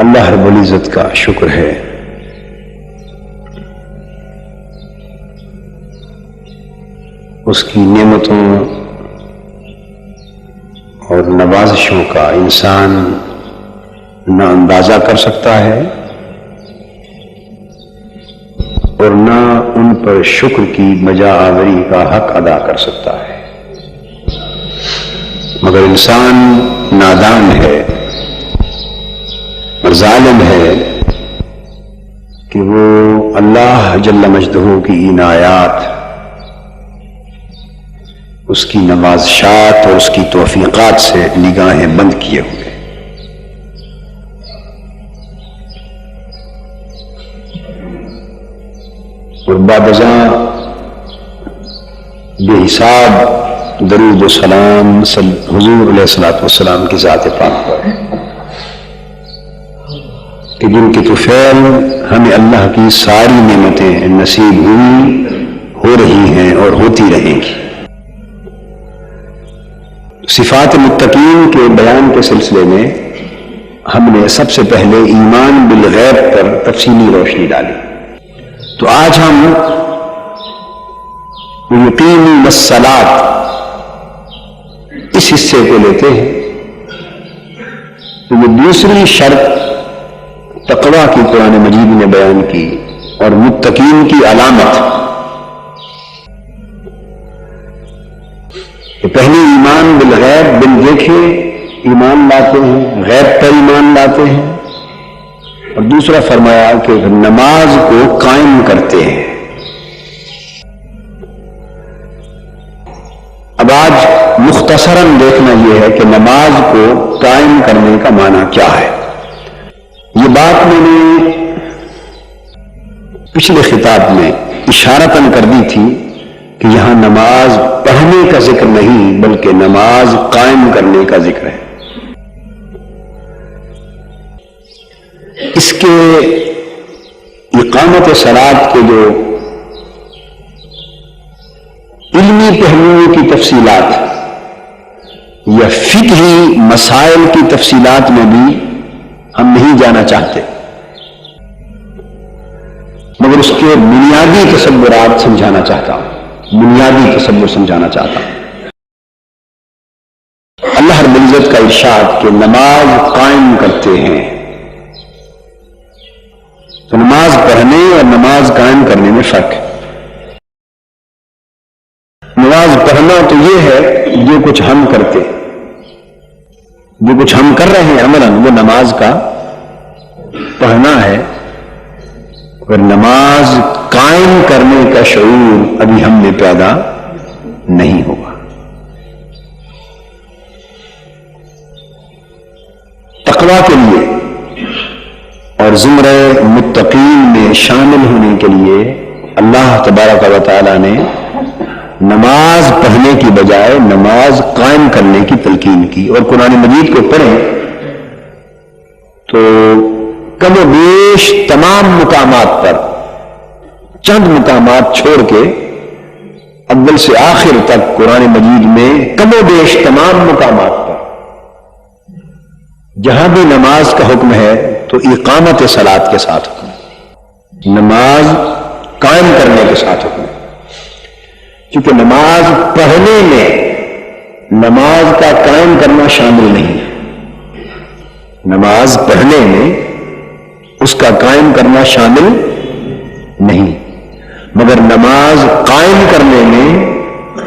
اللہ رب العزت کا شکر ہے اس کی نعمتوں اور نوازشوں کا انسان نہ اندازہ کر سکتا ہے اور نہ ان پر شکر کی بجا آوری کا حق ادا کر سکتا ہے، مگر انسان نادان ہے اور ظالم ہے کہ وہ اللہ جل مجدہ کی عنایات، اس کی نوازشات اور اس کی توفیقات سے نگاہیں بند کیے ہوئے۔ اور بعد ازاں بے حساب درود و سلام حضور علیہ الصلوۃ والسلام کی ذات پاک پر کہ جن کے طفیل ہمیں اللہ کی ساری نعمتیں نصیب ہوئی، ہو رہی ہیں اور ہوتی رہیں گی۔ صفات متقین کے بیان کے سلسلے میں ہم نے سب سے پہلے ایمان بالغیب پر تفصیلی روشنی ڈالی، تو آج ہم یقین الصلاۃ اس حصے کو لیتے ہیں۔ تو یہ دوسری شرط تقویٰ کی قرآن مجید نے بیان کی اور متقین کی علامت، کہ پہلی ایمان بالغیب، بن دیکھے ایمان لاتے ہیں، غیب پر ایمان لاتے ہیں، اور دوسرا فرمایا کہ نماز کو قائم کرتے ہیں۔ اب آج مختصراً دیکھنا یہ ہے کہ نماز کو قائم کرنے کا معنی کیا ہے۔ یہ بات میں نے پچھلے خطاب میں اشارتاً کر دی تھی کہ یہاں نماز پڑھنے کا ذکر نہیں بلکہ نماز قائم کرنے کا ذکر ہے۔ اس کے اقامت صلاۃ کے جو علمی پہلوؤں کی تفصیلات یا فقہی مسائل کی تفصیلات میں بھی ہم نہیں جانا چاہتے، مگر اس کے بنیادی تصورات سمجھانا چاہتا ہوں، بنیادی تصور سمجھانا چاہتا ہوں۔ اللہ رب العزت کا ارشاد کہ نماز قائم کرتے ہیں، تو نماز پڑھنے اور نماز قائم کرنے میں فرق ہے۔ نماز پڑھنا تو یہ ہے جو کچھ ہم کرتے، جو کچھ ہم کر رہے ہیں عملاً وہ نماز کا پڑھنا ہے، اور نماز قائم کرنے کا شعور ابھی ہم میں پیدا نہیں ہوا۔ تقویٰ کے لیے اور زمرہ متقین میں شامل ہونے کے لیے اللہ تبارک و تعالی نے نماز پڑھنے کی بجائے نماز قائم کرنے کی تلقین کی، اور قرآن مجید کو پڑھیں تو کم و بیش تمام مقامات پر، چند مقامات چھوڑ کے اول سے آخر تک قرآن مجید میں کم و بیش تمام مقامات پر جہاں بھی نماز کا حکم ہے تو اقامت صلاۃ کے ساتھ حکم ہے، نماز قائم کرنے کے ساتھ حکم ہے، کیونکہ نماز پڑھنے میں نماز کا قائم کرنا شامل نہیں ہے، نماز پڑھنے میں اس کا قائم کرنا شامل نہیں، مگر نماز قائم کرنے میں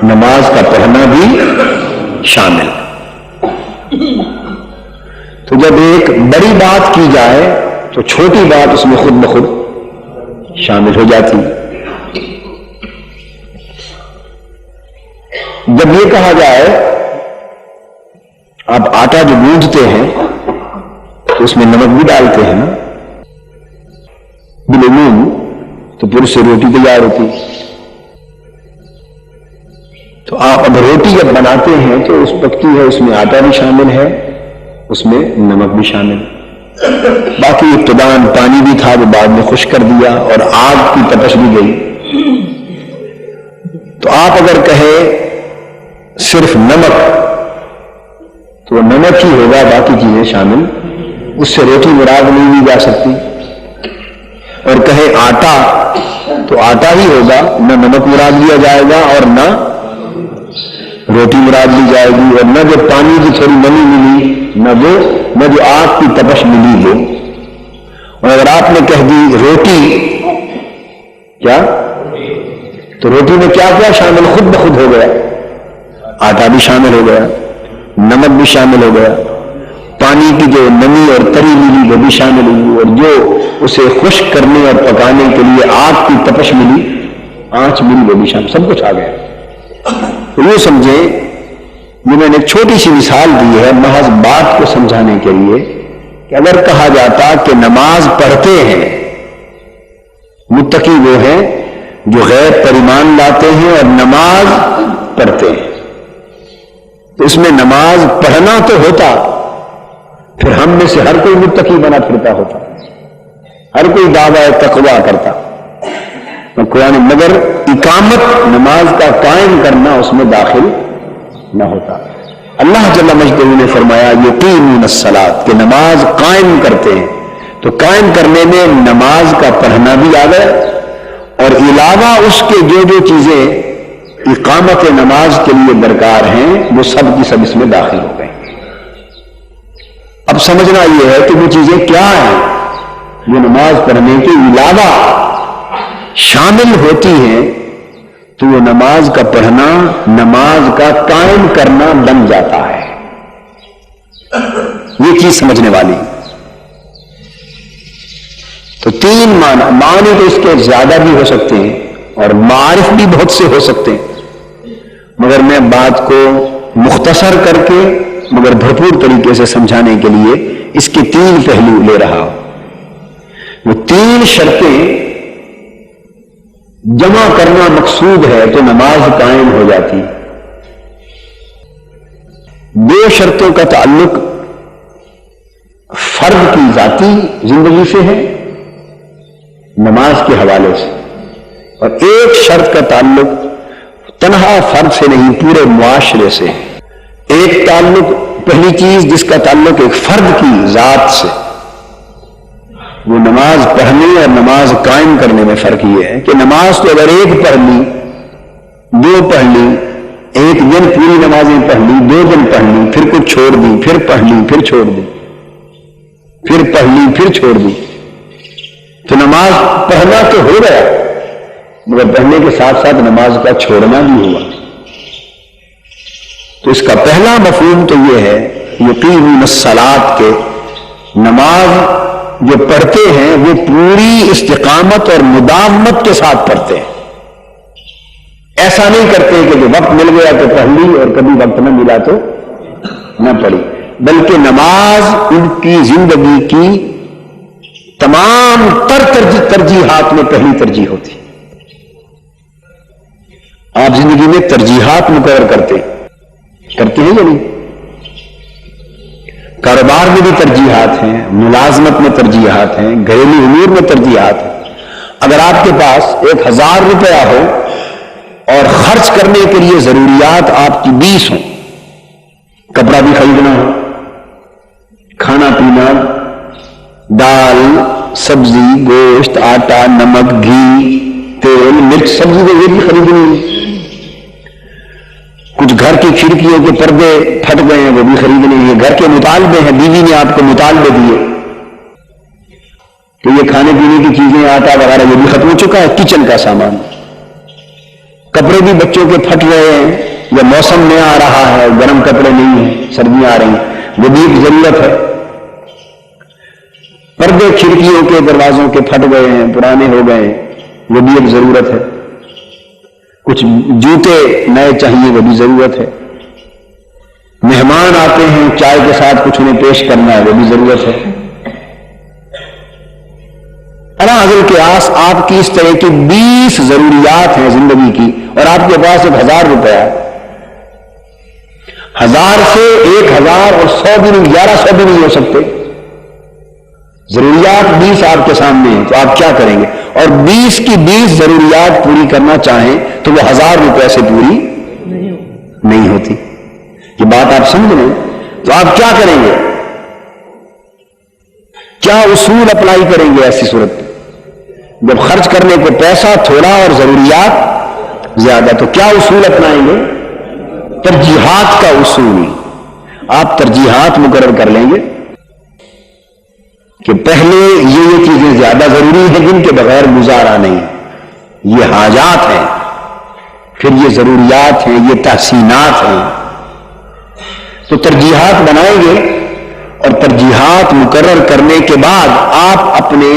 نماز کا پڑھنا بھی شامل۔ تو جب ایک بڑی بات کی جائے تو چھوٹی بات اس میں خود بخود شامل ہو جاتی۔ جب یہ کہا جائے آپ آٹا جو گوندھتے ہیں تو اس میں نمک بھی ڈالتے ہیں نا، بالعموم، تو پھر اس سے روٹی تیار ہوتی، تو آپ اب روٹی جب بناتے ہیں تو اس پکتی ہے، اس میں آٹا بھی شامل ہے، اس میں نمک بھی شامل ہے، باقی ابتداءً پانی بھی تھا جو بعد میں خشک کر دیا اور آگ کی تپش بھی گئی۔ تو آپ اگر کہیں صرف نمک تو نمک ہی ہوگا، باقی چیزیں شامل اس سے روٹی مراد نہیں لی جا سکتی، اور کہے آٹا تو آٹا ہی ہوگا، نہ نمک مراد لیا جائے گا اور نہ روٹی مراد لی جائے گی، اور نہ جو پانی کی تھوڑی نمی ملی، نہ جو آگ کی تپش ملی ہو۔ اور اگر آپ نے کہہ دی روٹی کیا، تو روٹی میں کیا کیا شامل؟ خود بخود ہو گیا، آٹا بھی شامل ہو گیا، نمک بھی شامل ہو گیا، پانی کی جو نمی اور تری ملی وہ بھی شامل ہوئی، اور جو اسے خشک کرنے اور پکانے کے لیے آگ کی تپش ملی، آنچ ملی، وہ بھی شامل، سب کچھ آ گیا۔ تو یہ سمجھیں، یہ میں نے ایک چھوٹی سی مثال دی ہے محض بات کو سمجھانے کے لیے کہ اگر کہا جاتا کہ نماز پڑھتے ہیں متقی وہ ہیں جو غیب پر ایمان لاتے ہیں اور نماز پڑھتے ہیں، تو اس میں نماز پڑھنا تو ہوتا، پھر ہم میں سے ہر کوئی متقی بنا پھرتا ہوتا، ہر کوئی دعویٰ تقویٰ کرتا، قرآن، مگر اقامت نماز کا قائم کرنا اس میں داخل نہ ہوتا۔ اللہ جل مجدہ نے فرمایا یقیمون الصلاۃ، کہ نماز قائم کرتے ہیں، تو قائم کرنے میں نماز کا پڑھنا بھی آ گیا، اور علاوہ اس کے جو جو چیزیں اقامت نماز کے لیے درکار ہیں وہ سب کی سب اس میں داخل ہو گئیں۔ اب سمجھنا یہ ہے کہ وہ چیزیں کیا ہیں جو نماز پڑھنے کے علاوہ شامل ہوتی ہیں، تو وہ نماز کا پڑھنا نماز کا قائم کرنا بن جاتا ہے۔ یہ چیز سمجھنے والی، تو تین معنی تو اس کے زیادہ بھی ہو سکتے ہیں اور معارف بھی بہت سے ہو سکتے ہیں، مگر میں بات کو مختصر کر کے مگر بھرپور طریقے سے سمجھانے کے لیے اس کے تین پہلو لے رہا ہوں۔ وہ تین شرطیں جمع کرنا مقصود ہے تو نماز قائم ہو جاتی۔ دو شرطوں کا تعلق فرد کی ذاتی زندگی سے ہے نماز کے حوالے سے، اور ایک شرط کا تعلق تنہا فرد سے نہیں پورے معاشرے سے ہے۔ ایک تعلق، پہلی چیز جس کا تعلق ایک فرد کی ذات سے، وہ نماز پڑھنے اور نماز قائم کرنے میں فرق یہ ہے کہ نماز تو اگر ایک پڑھ لی، دو پڑھ لی، ایک دن پوری نمازیں پڑھ لی، 2 دن پڑھ لی، پھر کچھ چھوڑ دی، پھر پڑھ لی، پھر چھوڑ دی، پھر پڑھ لی، پھر چھوڑ دی، تو نماز پڑھنا تو ہو گیا، مگر پڑھنے کے ساتھ ساتھ نماز کا چھوڑنا بھی ہوا۔ تو اس کا پہلا مفہوم تو یہ ہے یقیمون الصلاۃ، کے نماز جو پڑھتے ہیں وہ پوری استقامت اور مداومت کے ساتھ پڑھتے ہیں، ایسا نہیں کرتے کہ جو وقت مل گیا تو پڑھ لی اور کبھی وقت نہ ملا تو نہ پڑھی، بلکہ نماز ان کی زندگی کی تمام ترجیحات میں پہلی ترجیح ہوتی۔ آپ زندگی میں ترجیحات مقرر کرتے ہیں یا نہیں؟ کاروبار میں بھی ترجیحات ہیں، ملازمت میں ترجیحات ہیں، گھریلو امور میں ترجیحات ہیں۔ اگر آپ کے پاس 1000 روپیہ ہو اور خرچ کرنے کے لیے ضروریات آپ کی 20 ہوں، کپڑا بھی خریدنا ہو، کھانا پینا، دال، سبزی، گوشت، آٹا، نمک، گھی، تیل، مرچ، سبزی تو یہ بھی خریدنی ہے، کچھ گھر کی کھڑکیوں کے پردے پھٹ گئے ہیں وہ بھی خریدنے ہیں، گھر کے مطالبے ہیں، بیوی نے آپ کو مطالبے دیے کہ یہ کھانے پینے کی چیزیں، آٹا وغیرہ یہ بھی ختم ہو چکا ہے، کچن کا سامان، کپڑے بھی بچوں کے پھٹ رہے ہیں، یا موسم میں آ رہا ہے گرم کپڑے نہیں ہیں، سردیاں آ رہی ہیں، وہ بھی ایک ضرورت ہے، پردے کھڑکیوں کے دروازوں کے پھٹ گئے ہیں، پرانے ہو گئے ہیں، وہ بھی ایک ضرورت ہے، کچھ جوتے نئے چاہیے وہ بھی ضرورت ہے، مہمان آتے ہیں چائے کے ساتھ کچھ انہیں پیش کرنا ہے وہ بھی ضرورت ہے۔ اراضل کے آس آپ کی اس طرح کی 20 ضروریات ہیں زندگی کی، اور آپ کے پاس 1000 روپیہ ہے، 1000 سے 1000 اور 100 بھی نہیں، 1100 بھی نہیں ہو سکتے، ضروریات 20 آپ کے سامنے ہیں، تو آپ کیا کریں گے؟ اور 20 کی 20 ضروریات پوری کرنا چاہیں تو وہ 1000 روپے سے پوری نہیں ہوتی، یہ بات آپ سمجھ لیں، تو آپ کیا کریں گے؟ کیا اصول اپلائی کریں گے ایسی صورت میں؟ جب خرچ کرنے کو پیسہ تھوڑا اور ضروریات زیادہ، تو کیا اصول اپنائیں گے؟ ترجیحات کا اصول. آپ ترجیحات مقرر کر لیں گے کہ پہلے یہ چیزیں زیادہ ضروری ہیں جن کے بغیر گزارا نہیں، یہ حاجات ہیں، پھر یہ ضروریات ہیں، یہ تحسینات ہیں. تو ترجیحات بنائیں گے، اور ترجیحات مقرر کرنے کے بعد آپ اپنے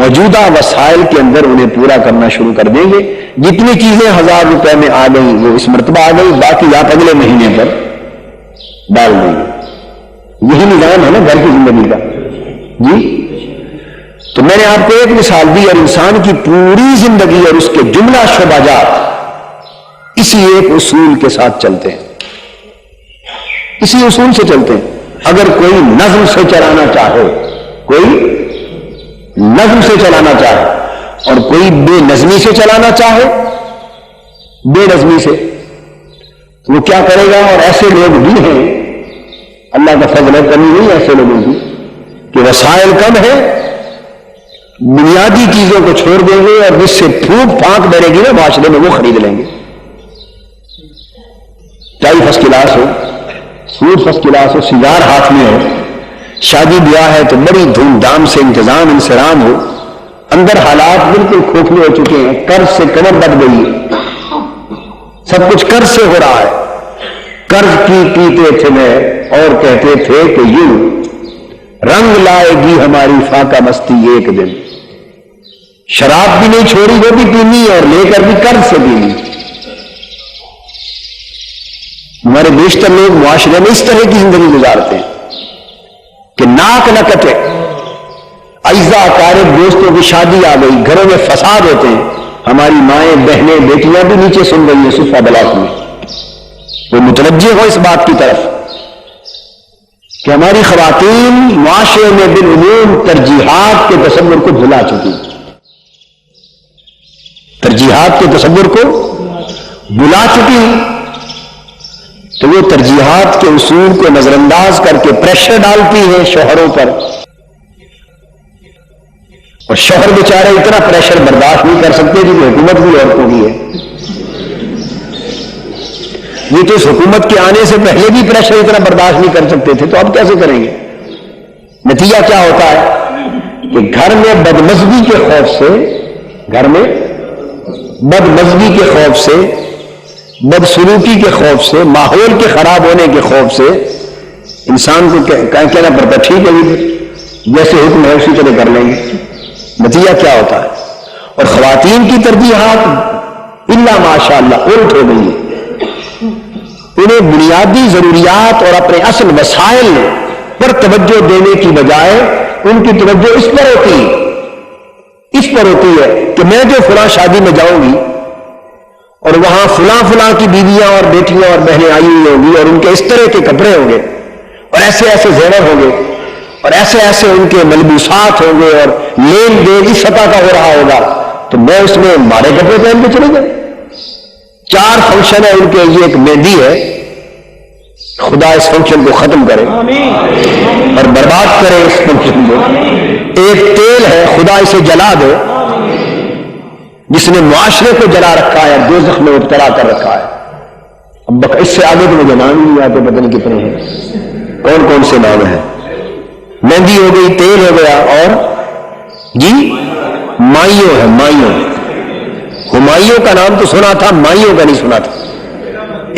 موجودہ وسائل کے اندر انہیں پورا کرنا شروع کر دیں گے. جتنی چیزیں 1000 روپے میں آ گئی وہ اس مرتبہ آ گئی، باقی آپ اگلے مہینے پر ڈال دیں گے. یہی نظام ہے نا گھر کی زندگی کا. جی تو میں نے آپ کو ایک مثال دی، اور انسان کی پوری زندگی اور اس کے جملہ شعبہ جات اسی ایک اصول کے ساتھ چلتے ہیں، اسی اصول سے چلتے ہیں. اگر کوئی نظم سے چلانا چاہے، کوئی نظم سے چلانا چاہے اور کوئی بے نظمی سے چلانا چاہے، بے نظمی سے، تو وہ کیا کرے گا؟ اور ایسے لوگ بھی ہیں، اللہ کا فضل ہے، کمی نہیں ایسے لوگوں کی کہ وسائل کم ہے، بنیادی چیزوں کو چھوڑ دیں گے اور جس سے پھونک پھانک بنے گی نا معاشرے میں وہ خرید لیں گے. چائے فرسٹ کلاس ہو، فروٹ فرسٹ کلاس ہو، سگار ہاتھ میں ہو، شادی بیاہ ہے تو بڑی دھوم دھام سے انتظام انسرام ہو، اندر حالات بالکل کھوکھلے ہو چکے ہیں، قرض سے کمر دب گئی ہے، سب کچھ قرض سے ہو رہا ہے. قرض کی پیتے تھے میں اور کہتے تھے کہ یوں رنگ لائے گی ہماری فاقہ مستی ایک دن. شراب بھی نہیں چھوڑی، وہ بھی پینی اور لے کر بھی قرض سے پینی. ہمارے بیشتر لوگ معاشرے میں اس طرح کی زندگی گزارتے ہیں کہ ناک نہ کٹے. اعزاء اقارب دوستوں کی شادی آ گئی، گھروں میں فساد ہوتے ہیں، ہماری مائیں بہنیں بیٹیاں بھی نیچے سن رہی ہیں صفحہ بلاک میں. وہ متوجہ ہو اس بات کی طرف کہ ہماری خواتین معاشرے میں بالعموم ترجیحات کے تصور کو بھلا چکی، ترجیحات کے تصور کو بھلا چکی. تو وہ ترجیحات کے اصول کو نظر انداز کر کے پریشر ڈالتی ہے شوہروں پر، اور شوہر بیچارے اتنا پریشر برداشت نہیں کر سکتے کہ حکومت بھی عورتوں کی ہے. یہ تو اس حکومت کے آنے سے پہلے بھی پریشر اتنا برداشت نہیں کر سکتے تھے، تو اب کیسے کریں گے؟ نتیجہ کیا ہوتا ہے کہ گھر میں بدمزگی کے خوف سے، گھر میں بدمزگی کے خوف سے، بدسلوکی کے خوف سے، ماحول کے خراب ہونے کے خوف سے انسان کو کہنا پڑتا ہے ٹھیک ہے جیسے حکم ہے اسی طرح کر لیں گے. نتیجہ کیا ہوتا ہے؟ اور خواتین کی ترجیحات الا ماشاء اللہ الٹ ہو گئی ہے. انہیں بنیادی ضروریات اور اپنے اصل وسائل پر توجہ دینے کی بجائے ان کی توجہ اس پر ہوتی ہے کہ میں جو فلاں شادی میں جاؤں گی اور وہاں فلاں کی بیویاں اور بیٹیاں اور بہنیں آئی ہوئی ہوں گی اور ان کے اس طرح کے کپڑے ہوں گے اور ایسے ایسے زیور ہوں گے اور ایسے ایسے ان کے ملبوسات ہوں گے اور لین دین اس سطح کا ہو رہا ہوگا، تو میں اس میں مارے کپڑے پہن کے چلے گئے. 4 فنکشن ہے ان کے، یہ ایک مہندی ہے، خدا اس فنکشن کو ختم کرے اور برباد کرے اس فنکشن کو. ایک تیل ہے، خدا اسے جلا دے، جس نے معاشرے کو جلا رکھا ہے، دوزخ میں مبتلا کر رکھا ہے. اب اس سے آگے تو مجھے نام نہیں آتے، پتہ نہیں کتنے ہیں، کون کون سے نام ہیں. مہندی ہو گئی، تیل ہو گیا، اور جی مائیوں ہے. مائیوں، ہمایوں کا نام تو سنا تھا، مائیوں کا نہیں سنا تھا.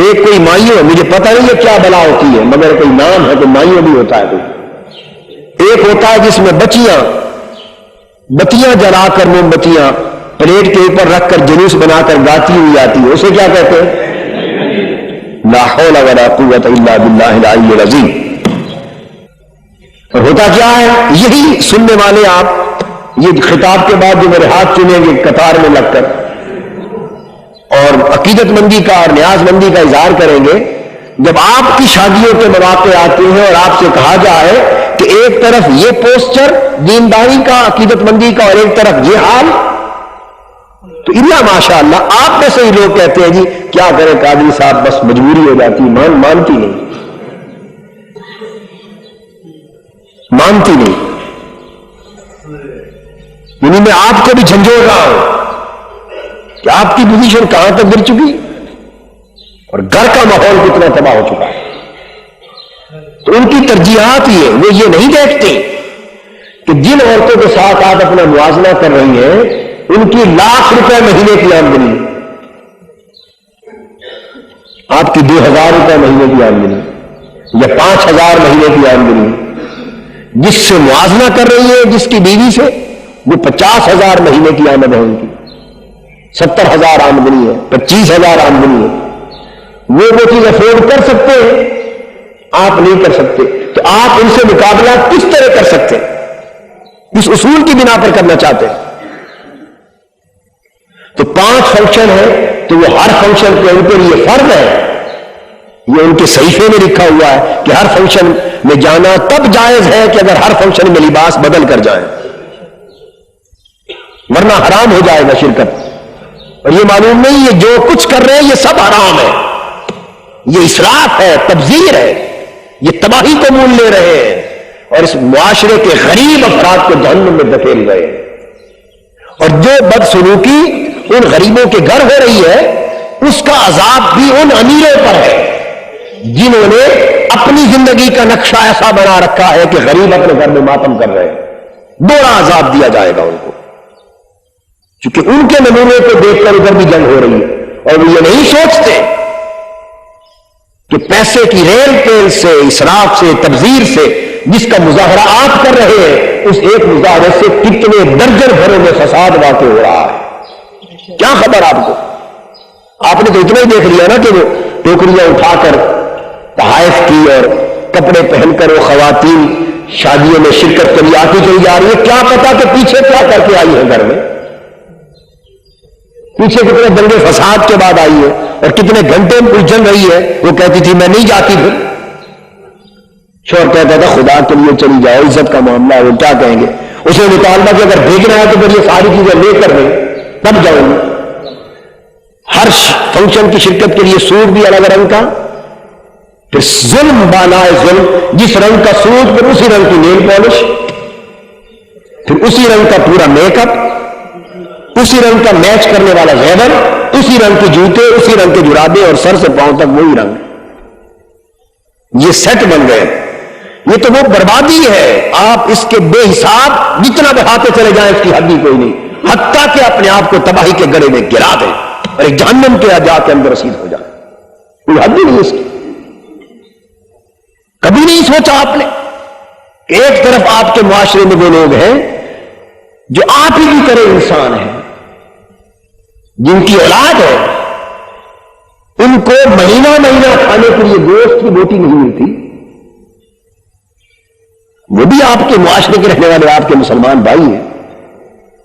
ایک کوئی مائیوں ہے، مجھے پتہ نہیں ہے کیا بلا ہوتی ہے، مگر کوئی نام ہے، کوئی مائیوں بھی ہوتا ہے کوئی. ایک ہوتا ہے جس میں بتیاں جلا کر، موم بتیاں پلیٹ کے اوپر رکھ کر جلوس بنا کر گاتی ہوئی آتی ہے، اسے کیا کہتے ہیں؟ لا حول ولا قوت الا باللہ العلی العظیم. اور ہوتا کیا ہے؟ یہی سننے والے آپ یہ خطاب کے بعد جو میرے ہاتھ چنیں گے قطار میں لگ کر اور عقیدت مندی کا اور نیاز مندی کا اظہار کریں گے، جب آپ کی شادیوں کے مواقع آتے ہیں اور آپ سے کہا جائے کہ ایک طرف یہ پوسچر دینداری کا، عقیدت مندی کا، اور ایک طرف یہ حال، تو الا ماشاء اللہ آپ میں سے ہی لوگ کہتے ہیں جی کیا کرے قادری صاحب، بس مجبوری ہو جاتی، مانتی نہیں. انہیں میں آپ کو بھی جھنجھوڑ رہا ہوں کہ آپ کی پوزیشن کہاں تک گر چکی اور گھر کا ماحول کتنا تباہ ہو چکا ہے۔ تو ان کی ترجیحات وہ یہ نہیں دیکھتے کہ جن عورتوں کے ساتھ آپ اپنا موازنہ کر رہی ہیں ان کی لاکھ روپے مہینے کی آمدنی، آپ کی 2000 روپے مہینے کی آمدنی یا 5000 مہینے کی آمدنی، جس سے موازنہ کر رہی ہے جس کی بیوی سے وہ 50,000 مہینے کی آمد ہے، ان کی 70,000 آمدنی ہے، 25,000 آمدنی ہے، وہ چیز افورڈ کر سکتے ہیں، آپ نہیں کر سکتے، تو آپ ان سے مقابلہ کس طرح کر سکتے ہیں؟ اس اصول کی بنا پر کرنا چاہتے ہیں۔ تو 5 فنکشن ہے تو وہ ہر فنکشن کے اوپر یہ فرض ہے، یہ ان کے صحیفے میں لکھا ہوا ہے کہ ہر فنکشن میں جانا تب جائز ہے کہ اگر ہر فنکشن میں لباس بدل کر جائیں، ورنہ حرام ہو جائے گا شرکت۔ اور یہ معلوم نہیں یہ جو کچھ کر رہے ہیں یہ سب حرام ہے، یہ اسراف ہے، تبذیر ہے، یہ تباہی کو مول لے رہے ہیں اور اس معاشرے کے غریب افراد کو جہنم میں دھکیل رہے ہیں۔ اور جو بدسلوکی ان غریبوں کے گھر ہو رہی ہے اس کا عذاب بھی ان امیروں پر ہے جنہوں نے اپنی زندگی کا نقشہ ایسا بنا رکھا ہے کہ غریب اپنے گھر میں ماتم کر رہے ہیں، دوہرا عذاب دیا جائے گا ان کو، کیونکہ ان کے نمونے کو دیکھ کر ادھر بھی جنگ ہو رہی ہے اور وہ یہ نہیں سوچتے کہ پیسے کی ریل ٹیل سے، اسراف سے، تبذیر سے جس کا مظاہرہ آپ کر رہے ہیں اس ایک مظاہرے سے کتنے درجن گھروں میں فساد واقع ہو رہا ہے۔ کیا خبر آپ کو؟ آپ نے تو اتنا ہی دیکھ لیا نا کہ وہ ٹوکریاں اٹھا کر تحائف کی اور کپڑے پہن کر وہ خواتین شادیوں میں شرکت کے لیے آتی چلی جا رہی ہے، کیا پتا کہ پیچھے کیا کر کے آئی ہے، گھر میں پیچھے کتنے دنگے فساد کے بعد آئی ہے اور کتنے گھنٹے میں الجھن رہی ہے۔ وہ کہتی تھی میں نہیں جاتی، پھر شوہر کہتا تھا خدا کے لیے چلی جاؤ، عزت کا معاملہ ہے، وہ کیا کہیں گے؟ اس نے مطالبہ کہ اگر بھیجنا ہے تو پھر یہ ساری چیزیں لے کر دیں تب جاؤں گی۔ ہر فنکشن کی شرکت کے لیے سوٹ بھی الگ رنگ کا، پھر ظلم بالا ظلم، جس رنگ کا سوٹ پھر اسی رنگ کی نیل پالش، پھر اسی رنگ کا پورا میک اپ، اسی رنگ کا میچ کرنے والا زیور، اسی رنگ کے جوتے، اسی رنگ کے جرابے اور سر سے پاؤں تک وہی رنگ، یہ سیٹ بن گئے۔ یہ تو وہ بربادی ہے، آپ اس کے بے حساب جتنا بڑھاتے چلے جائیں اس کی حد ہی کوئی نہیں، حتیٰ کہ اپنے آپ کو تباہی کے گڑھے میں گرا دیں اور ایک جہنم کے جا کے اندر رسید ہو جائے، کوئی حد ہی نہیں اس کی۔ کبھی نہیں سوچا آپ نے کہ ایک طرف آپ کے معاشرے میں وہ لوگ ہیں جو آپ ہی کی طرح انسان ہیں، جن کی اولاد ہے، ان کو مہینہ مہینہ کھانے کے لیے گوشت کی بوٹی نہیں ملتی، وہ بھی آپ کے معاشرے کے رہنے والے آپ کے مسلمان بھائی ہیں،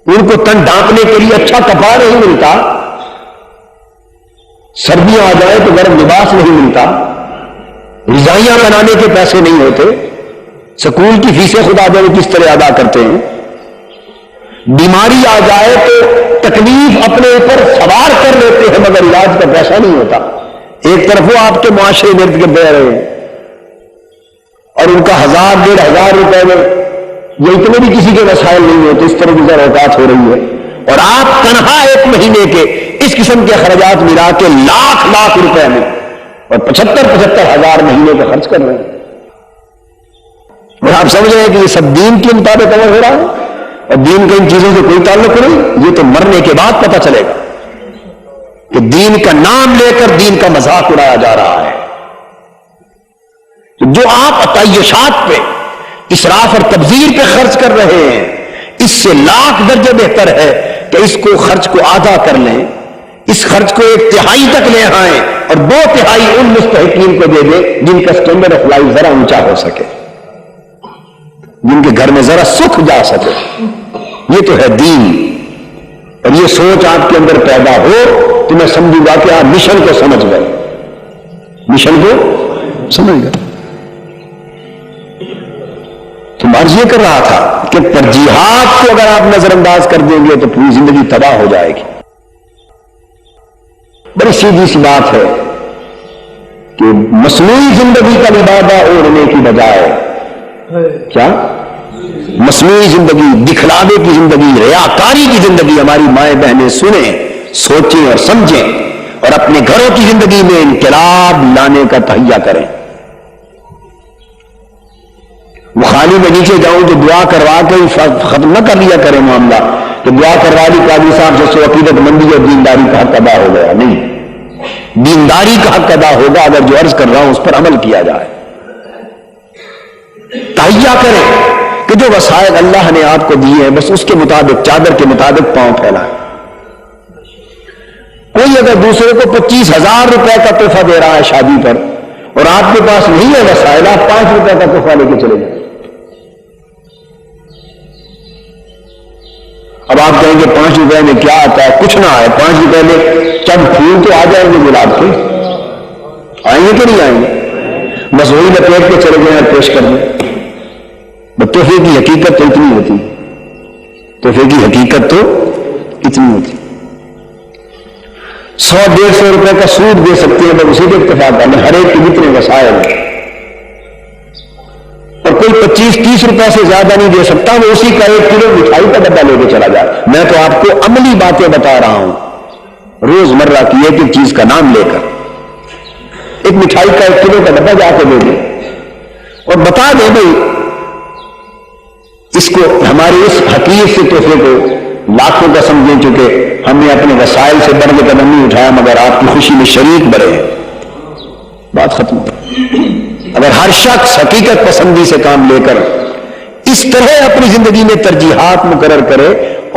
ان کو تن ڈھانپنے کے لیے اچھا کپڑا نہیں ملتا، سردیاں آ جائیں تو گرم لباس نہیں ملتا، رضائیاں بنانے کے پیسے نہیں ہوتے، سکول کی فیسیں خدا جانے کس طرح ادا کرتے ہیں، بیماری آ جائے تو تکلیف اپنے اوپر سوار کر لیتے ہیں مگر علاج کا پیسہ نہیں ہوتا۔ ایک طرف وہ آپ کے معاشرے میں ارد گرد رہے ہیں اور ان کا 1000-1500 روپے میں یہ اتنے بھی کسی کے وسائل نہیں ہوتے، اس طرح کی اوقات ہو رہی ہے، اور آپ تنہا ایک مہینے کے اس قسم کے اخراجات ملا کے لاکھ روپے میں اور 75-75 ہزار مہینے کا خرچ کر رہے ہیں، اور آپ سمجھ رہے ہیں کہ یہ سب دین کے مطابق عمل ہو رہا ہے اور دین کا ان چیزوں سے کوئی تعلق نہیں۔ یہ تو مرنے کے بعد پتہ چلے گا کہ دین کا نام لے کر دین کا مذاق اڑایا جا رہا ہے۔ تو جو آپ عطیشات پہ، اسراف اور تبذیر پہ خرچ کر رہے ہیں، اس سے لاکھ درجے بہتر ہے کہ اس کو خرچ کو آدھا کر لیں، اس خرچ کو 1/3 تک لے آئیں اور 2/3 ان مستحقین کو دے دیں جن کا سٹینڈرڈ آف لائف ذرا اونچا ہو سکے، جن کے گھر میں ذرا سکھ جا سکے۔ یہ تو ہے دین، اور یہ سوچ آپ کے اندر پیدا ہو تو میں سمجھوں گا کہ آپ مشن کو سمجھ گئے، مشن کو سمجھ گئے۔ تو مرض یہ کر رہا تھا کہ ترجیحات کو اگر آپ نظر انداز کر دیں گے تو پوری زندگی تباہ ہو جائے گی۔ بڑی سیدھی سی بات ہے کہ مصنوعی زندگی کا لبادہ اوڑھنے کی بجائے کیا مصنوعی زندگی، دکھلاوے کی زندگی، ریاکاری کی زندگی ہماری مائیں بہنیں سنیں، سوچیں اور سمجھیں، اور اپنے گھروں کی زندگی میں انقلاب لانے کا تہیہ کریں۔ وہ خالی میں نیچے جاؤں تو دعا کروا کے ختم نہ کر لیا کریں معاملہ کہ دعا کروا دی قاضی صاحب سے سو عقیدت مندی اور دینداری کا حق ادا ہو گیا۔ نہیں، دینداری کا حق ادا ہوگا اگر جو عرض کر رہا ہوں اس پر عمل کیا جائے۔ تہیہ کریں کہ جو وسائل اللہ نے آپ کو دیے ہیں بس اس کے مطابق، چادر کے مطابق پاؤں پھیلائیں۔ کوئی اگر دوسرے کو 25,000 روپے کا تحفہ دے رہا ہے شادی پر اور آپ کے پاس نہیں ہے وسائل، آپ 5 روپے کا تحفہ لے کے چلے جائیں۔ اب آپ کہیں گے 5 روپے میں کیا آتا ہے؟ کچھ نہ آئے، 5 روپے میں چند پھول تو آ جائیں گے گلاب کے، آئیں گے کہ نہیں آئیں گے؟ بس وہی لپیٹ کے چلے جائیں اور پیش کر دیں۔ تحفے کی حقیقت تو اتنی ہوتی، تحفے کی حقیقت تو اتنی ہوتی۔ 100-150 روپے کا سود دے سکتے ہیں بس اسی کے اتفاق کر لیں، ہر ایک کے جتنے وسائل ہیں، اور کوئی 25-30 روپے سے زیادہ نہیں دے سکتا، وہ اسی کا 1 کلو مٹھائی کا ڈبہ لے کے چلا جائے۔ میں تو آپ کو عملی باتیں بتا رہا ہوں، روزمرہ کی ایک ایک چیز کا نام لے کر ایک مٹھائی کا 1 کلو کا ڈبہ جا کے دے دیں اور بتا دیں بھائی اس کو ہمارے اس حقیقت سے تحفے کو لاکھوں کا سمجھیں، چونکہ ہم نے اپنے وسائل سے بڑھ کے قدم نہیں اٹھایا مگر آپ کی خوشی میں شریک بڑھے ہیں، بات ختم ہو۔ اگر ہر شخص حقیقت پسندی سے کام لے کر اس طرح اپنی زندگی میں ترجیحات مقرر کرے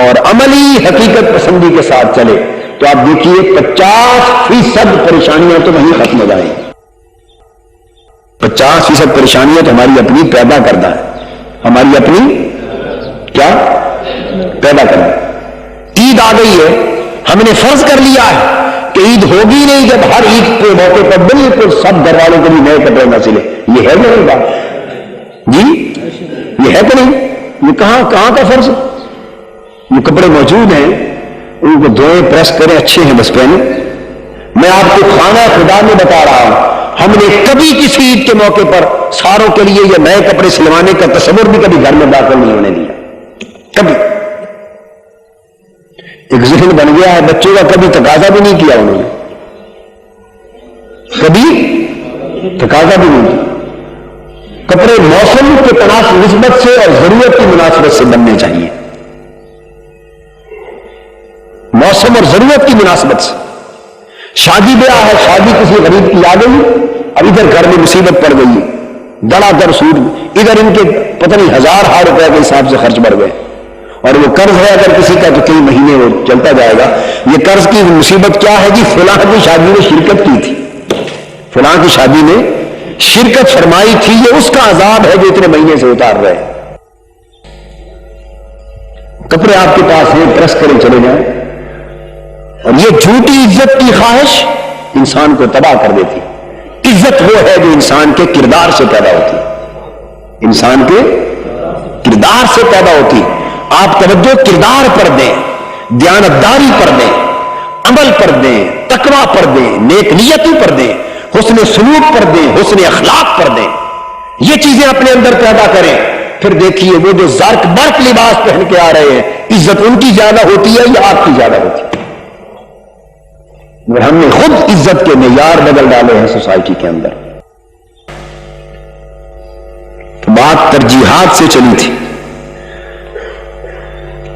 اور عملی حقیقت پسندی کے ساتھ چلے تو آپ دیکھیے 50% پریشانیاں تو وہیں ختم ہو جائیں۔ 50% پریشانیاں تو ہماری اپنی پیدا کردہ ہے، ہماری اپنی کیا پیدا کرنا۔ عید آ گئی ہے، ہم نے فرض کر لیا ہے کہ عید ہوگی نہیں جب ہر عید کے موقع پر بالکل سب گھر والوں کو بھی نئے کپڑے نہ سلے۔ یہ ہے نہیں بات جی، یہ ہے کہ نہیں؟ یہ کہاں کا فرض؟ یہ کپڑے موجود ہیں، ان کو دھوئیں، پریس کریں، اچھے ہیں بس پہنے۔ میں آپ کو خانہ خدا میں بتا رہا ہوں، ہم نے کبھی کسی عید کے موقع پر ساروں کے لیے یہ نئے کپڑے سلوانے کا تصور بھی کبھی گھر میں داخل نہیں ہونے دیا، کبھی۔ ایک ذہن بن گیا ہے بچوں کا، کبھی تقاضا بھی نہیں کیا انہوں نے، کبھی تقاضا بھی نہیں کیا۔ کپڑے موسم کے تناسب نسبت سے اور ضرورت کی مناسبت سے بننے چاہیے، موسم اور ضرورت کی مناسبت سے۔ شادی بیاہ ہے، شادی کسی غریب کی آ گئی، اب ادھر گھر میں مصیبت پڑ گئی، دڑا در سود، ادھر ان کے پتہ نہیں 1000 روپے کے حساب سے خرچ بڑھ گئے، اور وہ قرض ہے اگر کسی کا تو کئی مہینے وہ چلتا جائے گا۔ یہ قرض کی مصیبت کیا ہے جی؟ فلاں کی شادی میں شرکت کی تھی، فلاں کی شادی میں شرکت فرمائی تھی، یہ اس کا عذاب ہے جو اتنے مہینے سے اتار رہے ہیں۔ کپڑے آپ کے پاس ہیں، پریس کریں چلے جائیں، اور یہ جھوٹی عزت کی خواہش انسان کو تباہ کر دیتی۔ عزت وہ ہے جو انسان کے کردار سے پیدا ہوتی، انسان کے کردار سے پیدا ہوتی۔ آپ توجہ کردار پر دیں، دیانتداری پر دیں، عمل پر دیں، تقویٰ پر دیں، نیک نیتی پر دیں، حسن سلوک پر دیں، حسن اخلاق پر دیں۔ یہ چیزیں اپنے اندر پیدا کریں، پھر دیکھیے وہ جو زرق برق لباس پہن کے آ رہے ہیں، عزت ان کی زیادہ ہوتی ہے یا آپ کی زیادہ ہوتی ہے؟ مگر ہم نے خود عزت کے معیار بدل ڈالے ہیں سوسائٹی کے اندر۔ تو بات ترجیحات سے چلی تھی،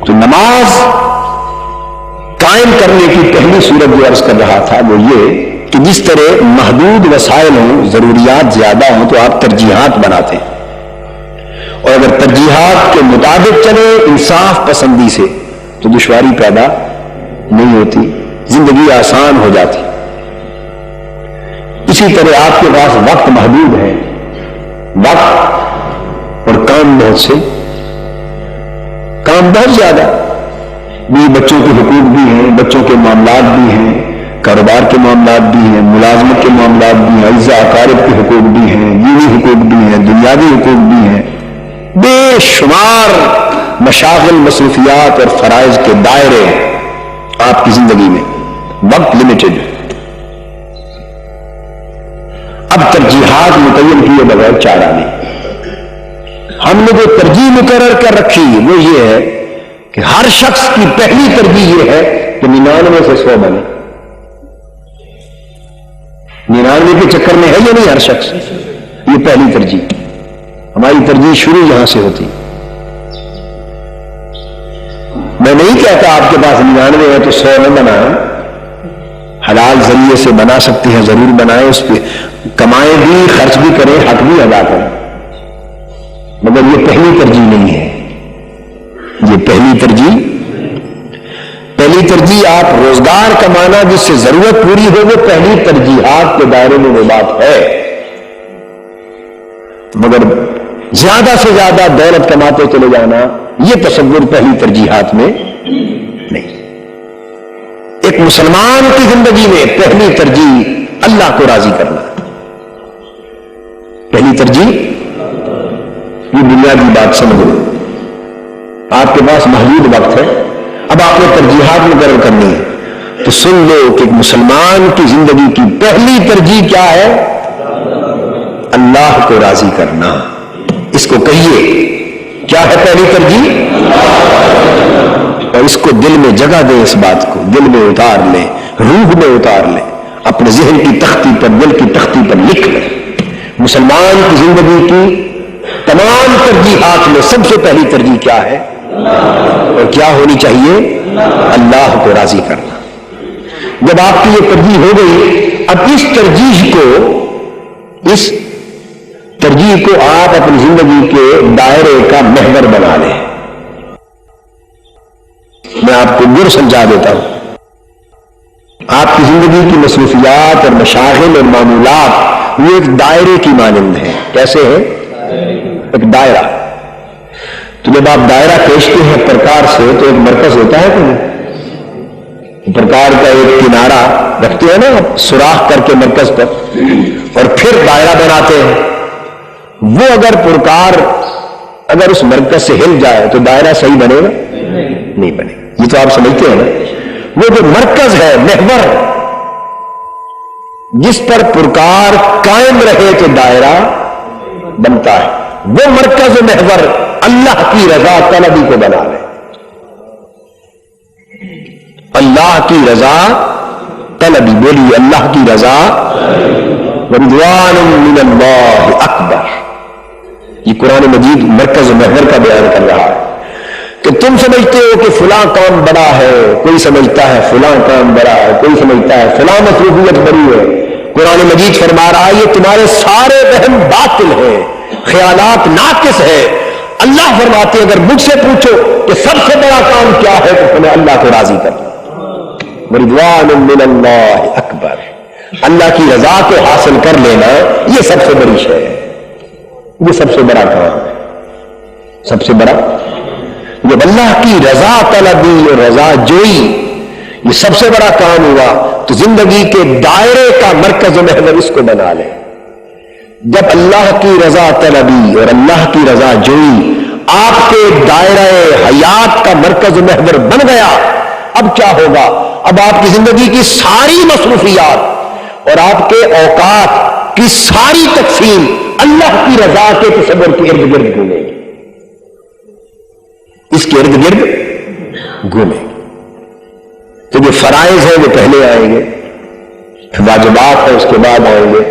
تو نماز قائم کرنے کی پہلی صورت جو عرض کر رہا تھا وہ یہ کہ جس طرح محدود وسائل ہوں، ضروریات زیادہ ہوں تو آپ ترجیحات بناتے ہیں، اور اگر ترجیحات کے مطابق چلے انصاف پسندی سے تو دشواری پیدا نہیں ہوتی، زندگی آسان ہو جاتی۔ اسی طرح آپ کے پاس وقت محدود ہے، وقت اور کام بہت زیادہ، بھی بچوں کے حقوق بھی ہیں، بچوں کے معاملات بھی ہیں، کاروبار کے معاملات بھی ہیں، ملازمت کے معاملات بھی ہیں، اعزاء اقارب کے حقوق بھی ہیں، دینی حقوق بھی ہیں، دنیاوی حقوق بھی ہیں، بے شمار مشاغل، مصروفیات اور فرائض کے دائرے آپ کی زندگی میں، وقت لمیٹڈ۔ اب ترجیحات متعین کیے بغیر چارہ نہیں، ہم نے جو ترجیح مقرر کر رکھی وہ یہ ہے کہ ہر شخص کی پہلی ترجیح یہ ہے کہ 99 سے 100 بنے. 99 کے چکر میں ہے یا نہیں ہر شخص؟ یہ پہلی ترجیح. ہماری ترجیح شروع یہاں سے ہوتی. میں نہیں کہتا آپ کے پاس 99 ہے تو 100 نہ بنائیں. حلال ذریعے سے بنا سکتے ہیں ضرور بنائیں, اس پہ کمائیں بھی, خرچ بھی کریں, حق بھی ادا کریں, مگر یہ پہلی ترجیح نہیں ہے. یہ پہلی ترجیح آپ روزگار کمانا جس سے ضرورت پوری ہو وہ پہلی ترجیحات کے دائرے میں وہ بات ہے, مگر زیادہ سے زیادہ دولت کماتے چلے جانا یہ تصور پہلی ترجیحات میں نہیں. ایک مسلمان کی زندگی میں پہلی ترجیح اللہ کو راضی کرنا. پہلی ترجیح یہ بنیادی بات سمجھ لو. آپ کے پاس محدود وقت ہے, اب آپ نے ترجیحات مقرر کرنی ہے تو سن لو کہ ایک مسلمان کی زندگی کی پہلی ترجیح کیا ہے؟ اللہ کو راضی کرنا. اس کو کہیے کیا ہے پہلی ترجیح, اور اس کو دل میں جگہ دیں, اس بات کو دل میں اتار لیں, روح میں اتار لیں, اپنے ذہن کی تختی پر, دل کی تختی پر لکھ لیں. مسلمان کی زندگی کی تمام ترجیحات میں سب سے پہلی ترجیح کیا ہے اور کیا ہونی چاہیے؟ اللہ کو راضی کرنا. جب آپ کی یہ ترجیح ہو گئی, اب اس ترجیح کو آپ اپنی زندگی کے دائرے کا محور بنا لیں. میں آپ کو گر سمجھا دیتا ہوں. آپ کی زندگی کی مصروفیات اور مشاغل اور معمولات وہ ایک دائرے کی مانند ہیں. کیسے ہے؟ ایک دائرہ. تو جب آپ دائرہ کھینچتے ہیں پرکار سے تو ایک مرکز ہوتا ہے کہ نہیں؟ پرکار کا ایک کنارہ رکھتے ہیں نا سوراخ کر کے مرکز پر, اور پھر دائرہ بناتے ہیں. وہ اگر پرکار اگر اس مرکز سے ہل جائے تو دائرہ صحیح بنے گا؟ نہیں بنے گا. یہ تو آپ سمجھتے ہیں نا. وہ جو مرکز ہے, محور, جس پر پرکار قائم رہے تو دائرہ بنتا ہے, وہ مرکز و محور اللہ کی رضا طلبی کو بنا لے. اللہ کی رضا طلبی, بولیے اللہ کی رضا. رضوان من اللہ اکبر. یہ قرآن مجید مرکز و محور کا بیان کر رہا ہے کہ تم سمجھتے ہو کہ فلاں کام بڑا ہے, کوئی سمجھتا ہے فلاں کام بڑا ہے, کوئی سمجھتا ہے فلاں مصروفیت بڑی ہے. قرآن مجید فرما رہا ہے یہ تمہارے سارے وہم باطل ہیں, خیالات ناقص ہیں. اللہ فرماتے اگر مجھ سے پوچھو کہ سب سے بڑا کام کیا ہے تو تمہیں اللہ کو راضی کرنا. رضوان من اللہ اکبر. اللہ کی رضا کو حاصل کر لینا یہ سب سے بڑی شے ہے, یہ سب سے بڑا کام ہے. سب سے بڑا جب اللہ کی رضا طلبی اور رضا جوئی یہ سب سے بڑا کام ہوا تو زندگی کے دائرے کا مرکز و محور اس کو بنا لے. جب اللہ کی رضا طلبی اور اللہ کی رضا جوئی آپ کے دائرہ حیات کا مرکز و محور بن گیا, اب کیا ہوگا؟ اب آپ کی زندگی کی ساری مصروفیات اور آپ کے اوقات کی ساری تقسیم اللہ کی رضا کے تصور کے ارد گرد گھومے گی, اس کے ارد گرد گھومے گی. تو جو فرائض ہیں وہ پہلے آئیں گے, واجبات ہیں اس کے بعد آئیں گے,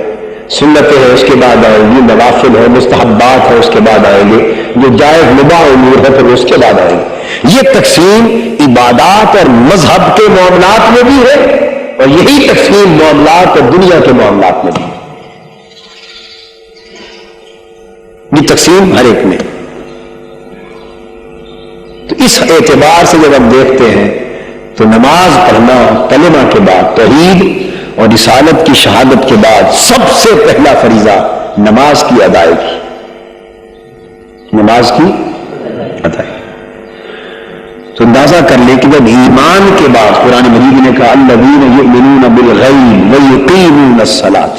سنتیں ہیں اس کے بعد آئیں گی, نوافل ہیں, مستحبات ہیں اس کے بعد آئیں گے, جو جائز مباح امور ہے پھر اس کے بعد آئیں گے. یہ تقسیم عبادات اور مذہب کے معاملات میں بھی ہے, اور یہی تقسیم معاملات اور دنیا کے معاملات میں بھی ہے. یہ تقسیم ہر ایک میں. تو اس اعتبار سے جب ہم دیکھتے ہیں تو نماز پڑھنا کلمہ کے بعد, توحید اور رسالت کی شہادت کے بعد سب سے پہلا فریضہ نماز کی ادائیگی. نماز کی ادائیگی. تو اندازہ کر لیں کہ جب ایمان کے بعد قرآن مجید نے کہا الذین یؤمنون بالغیب ویقیمون الصلاۃ,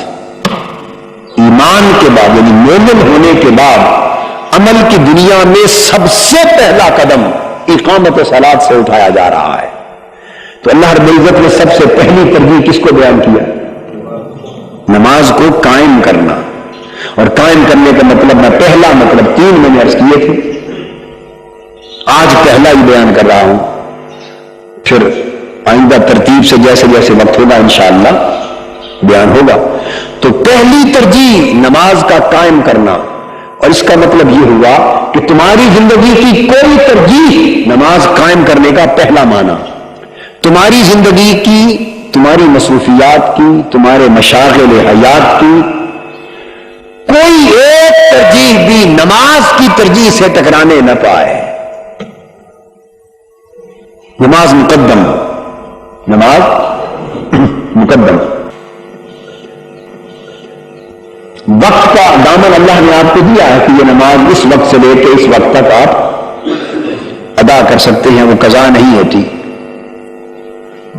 ایمان کے بعد یعنی مومن ہونے کے بعد عمل کی دنیا میں سب سے پہلا قدم اقامت صلاۃ سے اٹھایا جا رہا ہے. تو اللہ رب العزت نے سب سے پہلی ترجیح کس کو بیان کیا؟ نماز کو قائم کرنا. اور قائم کرنے کا مطلب میں پہلا مطلب 3 میں نے عرض کیے تھے، آج پہلا ہی بیان کر رہا ہوں، پھر آئندہ ترتیب سے جیسے جیسے وقت ہوگا انشاءاللہ بیان ہوگا۔ تو پہلی ترجیح نماز کا قائم کرنا، اور اس کا مطلب یہ ہوا کہ تمہاری زندگی کی کوئی ترجیح نماز قائم کرنے کا پہلا معنی، تمہاری زندگی کی، تمہاری مصروفیات کی، تمہارے مشاغل حیات کی کوئی ایک ترجیح بھی نماز کی ترجیح سے ٹکرانے نہ پائے۔ نماز مقدم، نماز مقدم۔ وقت کا دامن اللہ نے آپ کو دیا ہے کہ یہ نماز اس وقت سے لے کے اس وقت تک آپ ادا کر سکتے ہیں، وہ قضا نہیں ہوتی۔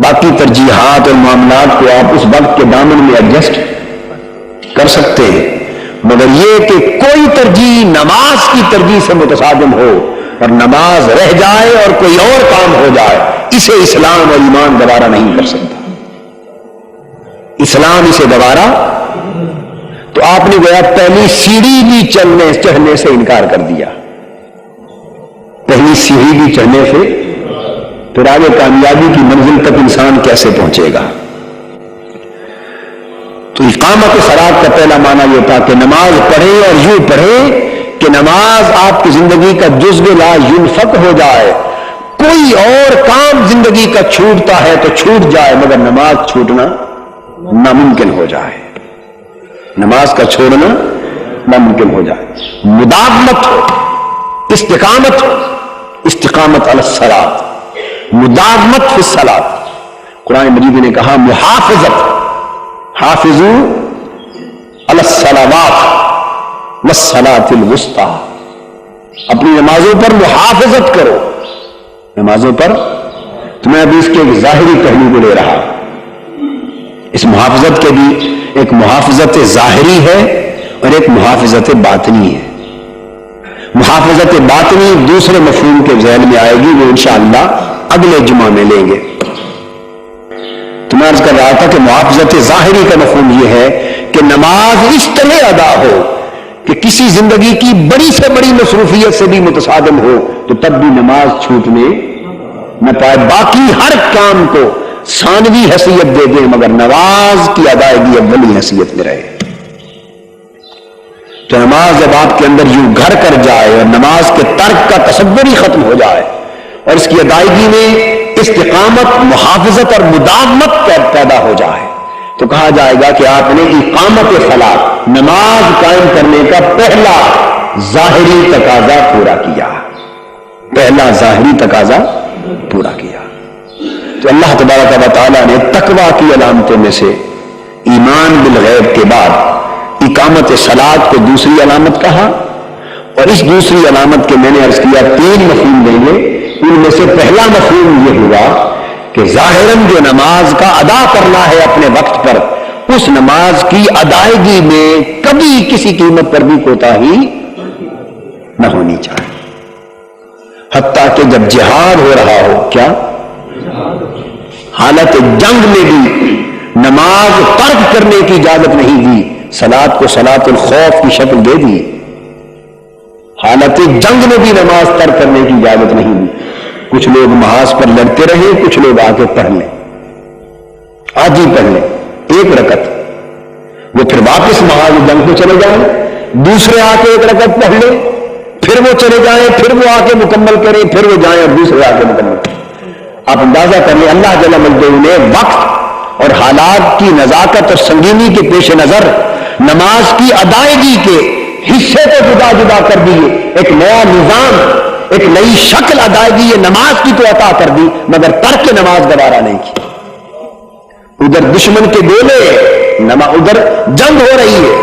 باقی ترجیحات اور معاملات کو آپ اس وقت کے دامن میں ایڈجسٹ کر سکتے ہیں، مگر یہ کہ کوئی ترجیح نماز کی ترجیح سے متصادم ہو اور نماز رہ جائے اور کوئی اور کام ہو جائے، اسے اسلام اور ایمان گوارا نہیں کر سکتا۔ اسلام اسے گوارا، تو آپ نے گویا پہلی سیڑھی بھی چڑھنے سے انکار کر دیا، پہلی سیڑھی بھی چڑھنے سے، پھر آگے کامیابی کی منزل تک انسان کیسے پہنچے گا؟ تو اقامت صلاۃ کا پہلا معنی یہ تھا کہ نماز پڑھے اور یوں پڑھے کہ نماز آپ کی زندگی کا جزو لا ينفق ہو جائے۔ کوئی اور کام زندگی کا چھوٹتا ہے تو چھوٹ جائے، مگر نماز چھوٹنا ناممکن ہو جائے، نماز کا چھوڑنا ناممکن ہو جائے۔ مداومت ہو، استقامت ہو، استقامت علی الصلاۃ، مداومت فی الصلاۃ۔ قرآن مجید نے کہا محافظت، حافظوا علی الصلوات والصلاۃ الوسطی، اپنی نمازوں پر محافظت کرو، نمازوں پر۔ تو میں ابھی اس کے ایک ظاہری پہلو کو لے رہا، اس محافظت کے بھی ایک محافظت ظاہری ہے اور ایک محافظت باطنی ہے۔ محافظت باطنی دوسرے مفہوم کے ذہن میں آئے گی، وہ انشاءاللہ اگلے جمعہ میں لیں گے۔ تو میں عرض کر رہا تھا کہ محافظت ظاہری کا مفہوم یہ ہے کہ نماز اس طرح ادا ہو کہ کسی زندگی کی بڑی سے بڑی مصروفیت سے بھی متصادم ہو تو تب بھی نماز چھوٹنے نہ پائے، باقی ہر کام کو ثانوی حیثیت دے دیں مگر نماز کی ادائیگی اولی حیثیت میں رہے۔ تو نماز جب آپ کے اندر یوں گھر کر جائے اور نماز کے ترک کا تصور ہی ختم ہو جائے اور اس کی ادائیگی میں استقامت، محافظت اور مداومت پیدا ہو جائے، تو کہا جائے گا کہ آپ نے اقامت صلاۃ، نماز قائم کرنے کا پہلا ظاہری تقاضا پورا کیا، پہلا ظاہری تقاضا پورا کیا۔ تو اللہ تبارک و تعالیٰ نے تقویٰ کی علامتوں میں سے ایمان بالغیب کے بعد اقامت صلاۃ کو دوسری علامت کہا، اور اس دوسری علامت کے میں نے عرض کیا 3 مفہوم دیں گے۔ ان میں سے پہلا مفہوم یہ ہوا کہ ظاہراً جو نماز کا ادا کرنا ہے اپنے وقت پر، اس نماز کی ادائیگی میں کبھی کسی قیمت پر بھی کوتاہی نہ ہونی چاہیے، حتیٰ کہ جب جہاد ہو رہا ہو، کیا حالت جنگ میں بھی نماز ترک کرنے کی اجازت نہیں دی، صلاۃ کو صلاۃ الخوف کی شکل دے دی، حالت جنگ میں بھی نماز ترک کرنے کی اجازت نہیں دی۔ کچھ لوگ محاذ پر لڑتے رہے، کچھ لوگ آ کے پڑھ لیں، آج ہی پڑھ لیں 1 رکعت، وہ پھر واپس محاذ جنگ پہ چلے جائیں، دوسرے آ کے 1 رکعت پڑھ لیں، پھر وہ چلے جائیں، پھر وہ آ کے مکمل کریں، پھر وہ جائیں اور دوسرے آ کے مکمل کریں۔ آپ اندازہ کر لیں اللہ جل مجدہ نے وقت اور حالات کی نزاکت اور سنگینی کے پیش نظر نماز کی ادائیگی کے حصے کو جدا جدا کر دیے، ایک نیا نظام، ایک نئی شکل ادائیگی نماز کی تو عطا کر دی، مگر ترک نماز گوارا نہیں کی۔ ادھر دشمن کے گولے، ادھر جنگ ہو رہی ہے،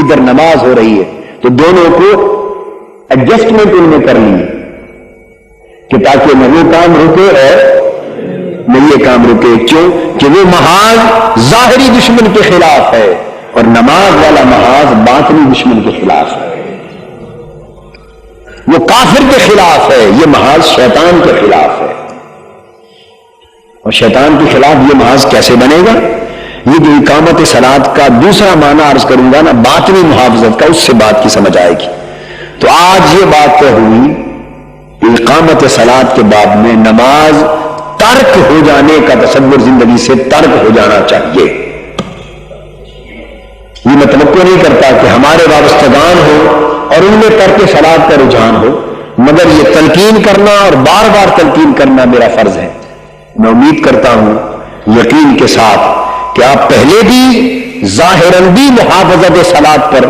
ادھر نماز ہو رہی ہے، تو دونوں کو ایڈجسٹمنٹ ان میں کر لی کہ تاکہ نہ وہ کام رکے اور نہ یہ کام رکے، کیوں کہ وہ محاذ ظاہری دشمن کے خلاف ہے اور نماز والا محاذ باطنی دشمن کے خلاف ہے، وہ کافر کے خلاف ہے، یہ محاذ شیطان کے خلاف ہے۔ اور شیطان کے خلاف یہ محاذ کیسے بنے گا؟ یہ جو اقامت صلاۃ کا دوسرا معنی عرض کروں گا نا، باطنی محافظت کا، اس سے بات کی سمجھ آئے گی۔ تو آج یہ بات طے ہوئی کہ اقامت صلاۃ کے باب میں نماز ترک ہو جانے کا تصور زندگی سے ترک ہو جانا چاہیے۔ یہ میں توقع نہیں کرتا کہ ہمارے وابستگان ہو اور ان میں ترک صلاۃ کا رجحان ہو، مگر یہ تلقین کرنا اور بار بار تلقین کرنا میرا فرض ہے۔ میں امید کرتا ہوں یقین کے ساتھ کہ آپ پہلے بھی ظاہراً بھی محافظت صلاۃ پر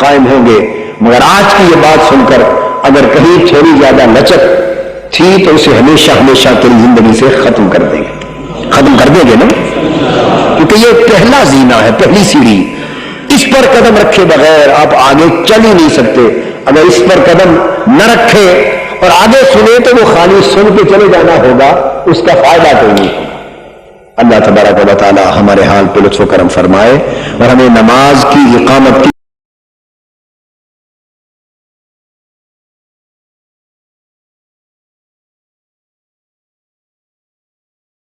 قائم ہوں گے، مگر آج کی یہ بات سن کر اگر کہیں تھوڑی زیادہ لچک تھی تو اسے ہمیشہ ہمیشہ تیری زندگی سے ختم کر دیں گے نا، کیونکہ یہ پہلا زینہ ہے، پہلی سیڑھی، اس پر قدم رکھے بغیر آپ آگے چل ہی نہیں سکتے۔ اگر اس پر قدم نہ رکھے اور آگے سنے تو وہ خالی سن کے چلے جانا ہوگا، اس کا فائدہ کوئی نہیں ہوگا۔ اللہ تبارک و تعالی ہمارے حال پہ لطف و کرم فرمائے اور ہمیں نماز کی اقامت کی